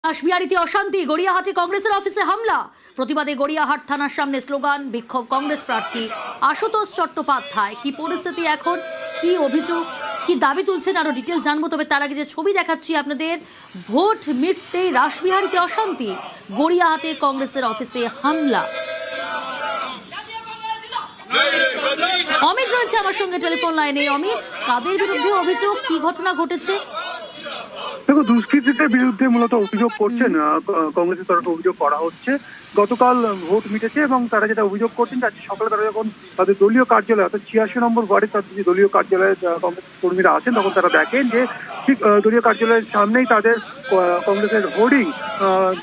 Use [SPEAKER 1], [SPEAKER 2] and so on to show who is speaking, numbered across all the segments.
[SPEAKER 1] রাসবিহারীতে অশান্তি, গড়িয়াহাটে কংগ্রেসের অফিসে হামলা। প্রতিবাদে গড়িয়াহাট থানার সামনে স্লোগান, বিক্ষোভ কংগ্রেস প্রার্থী আশুতোষ চট্টোপাধ্যায়। কি পরিস্থিতি এখন, কি অভিযোগ, কি দাবি তুলছেন, আরো ডিটেল জানবো। তবে তার আগে যে ছবি দেখাচ্ছি আপনাদের, ভোট মিটতেই রাসবিহারীতে অশান্তি, গড়িয়াহাটে কংগ্রেসের অফিসে হামলা। অমিত রয়েছে আমার সঙ্গে টেলিফোন লাইনে। অমিত, কাদের বিরুদ্ধে অভিযোগ, কি ঘটনা ঘটেছে?
[SPEAKER 2] দেখো, দুষ্কৃতীদের বিরুদ্ধে মূলত অভিযোগ করছেন, কংগ্রেসের তরফে অভিযোগ করা হচ্ছে। গতকাল ভোট মিটেছে এবং তারা যেটা অভিযোগ করছেন, আজকে সকালে তারা যখন তাদের দলীয় কার্যালয় অর্থাৎ 86 নম্বর ওয়ার্ডে তাদের যে দলীয় কার্যালয়ে কংগ্রেস কর্মীরা আছেন, তখন তারা দেখেন যে ঠিক দলীয় কার্যালয়ের সামনেই তাদের কংগ্রেসের হোর্ডিং,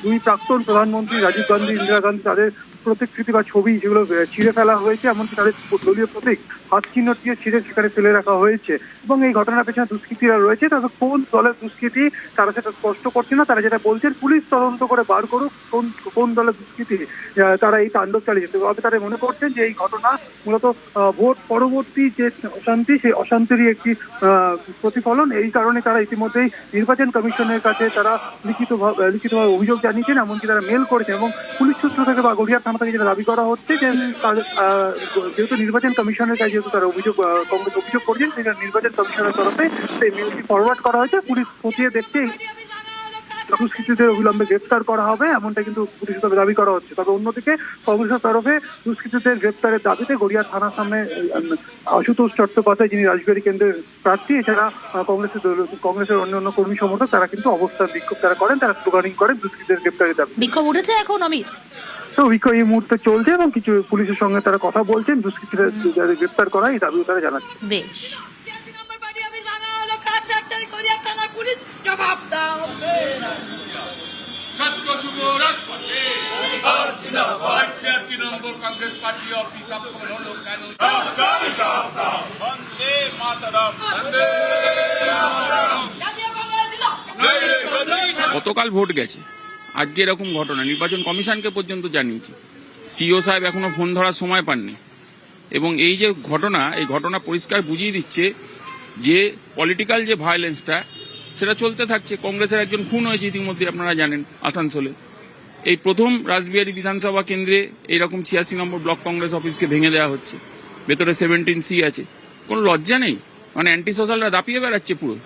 [SPEAKER 2] দুই প্রাক্তন প্রধানমন্ত্রী রাজীব গান্ধী, ইন্দিরা গান্ধী, তাদের প্রতিকৃতি বা ছবি যেগুলো ছিঁড়ে ফেলা হয়েছে, এমনকি তাদের দলীয় প্রতীক হাত চিহ্ন দিয়ে ছিঁড়ে সেখানে ফেলে রাখা হয়েছে। এবং এই ঘটনার পেছনে দুষ্কৃতীরা রয়েছে, তবে কোন দলের দুষ্কৃতী তারা সেটা স্পষ্ট করছে না। তারা যেটা বলছেন, পুলিশ তদন্ত করে বার করুক কোন দলের দুষ্কৃতী তারা এই তাণ্ডব চালিয়েছে। তবে তারা মনে করছেন যে এই ঘটনা মূলত ভোট পরবর্তী যে অশান্তি, সেই অশান্তিরই একটি প্রতিফলন। এই কারণে তারা ইতিমধ্যেই নির্বাচন কমিশনের কাছে তারা লিখিতভাবে অভিযোগ জানিয়েছেন, এমনকি তারা মেল করেছেন। এবং পুলিশ সূত্র থেকে বা গড়িয়াহাট থানা থেকে যেটা দাবি করা হচ্ছে যে যেহেতু নির্বাচন কমিশনের কাছে যেহেতু তারা কংগ্রেস অভিযোগ করছেন, সেটা নির্বাচন কমিশনের তরফে সেই মেলটি ফরওয়ার্ড করা হয়েছে। পুলিশ খতিয়ে দেখছে দুষ্কৃতীদের অবিলম্বে গ্রেপ্তার করা হবে, এমনটা কিন্তু পুলিশের তরফে দাবি করা হচ্ছে। তবে অন্যদিকে কংগ্রেসের তরফে দুষ্কৃতীদের গ্রেপ্তারের দাবিতে গড়িয়াহাট থানার সামনে আশুতোষ চট্টোপাধ্যায়, যিনি রাসবিহারী কেন্দ্রের প্রার্থী, এছাড়া কংগ্রেসের অন্যান্য কর্মী সমর্থক, তারা কিন্তু অবস্থান বিক্ষোভ তারা করেন, তারা স্লোগানিং করেন দুষ্কৃতীদের গ্রেপ্তারের দাবি।
[SPEAKER 1] বিক্ষোভ উঠেছে এখন অমিত?
[SPEAKER 2] তো বিক্ষোভ এই মুহূর্তে চলছে এবং কিছু পুলিশের সঙ্গে তারা কথা বলছেন, দুষ্কৃতীদের গ্রেপ্তার করা এই দাবিও তারা জানাচ্ছে।
[SPEAKER 1] বেশ,
[SPEAKER 3] গতকাল ভোট গেছে, আজকে এরকম ঘটনা নির্বাচন কমিশনকে পর্যন্ত জানিয়েছে। সিও সাহেব এখনো ফোন ধরার সময় পাননি। এবং এই যে ঘটনা, এই ঘটনা পরিষ্কার বুঝিয়ে দিচ্ছে যে পলিটিক্যাল যে ভায়োলেন্সটা সেটা চলতে থাকছে। কংগ্রেসের একজন খুন হয়েছে ইতিমধ্যে, আপনারা জানেন, আসানসোলে। এই প্রথম রাসবিহারী বিধানসভা কেন্দ্রে এইরকম 86 নম্বর ব্লক কংগ্রেস অফিসকে ভেঙে দেওয়া হচ্ছে। ভেতরে 17C আছে, কোনো লজ্জা নেই, মানে অ্যান্টি সোশ্যালরা দাপিয়ে বেড়াচ্ছে পুরো।